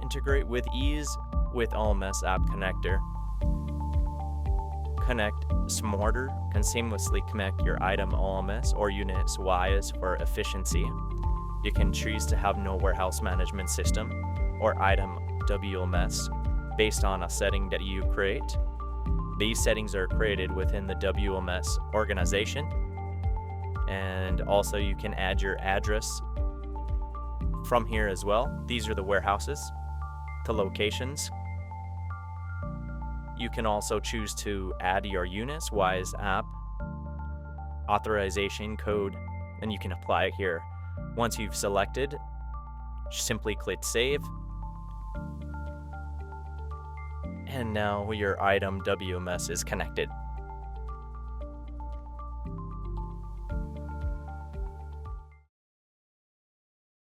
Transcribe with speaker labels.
Speaker 1: integrate with ease with OMS App Connector. Connect Smarter can seamlessly connect your item OMS or Unis wires for efficiency. You can choose to have no warehouse management system or item WMS based on a setting that you create. These settings are created within the WMS organization, and also you can add your address from here as well. These are the warehouses to locations. You can also choose to add your Unis Wise app authorization code, and you can apply it here. Once you've selected, simply click save. And now your item WMS is connected.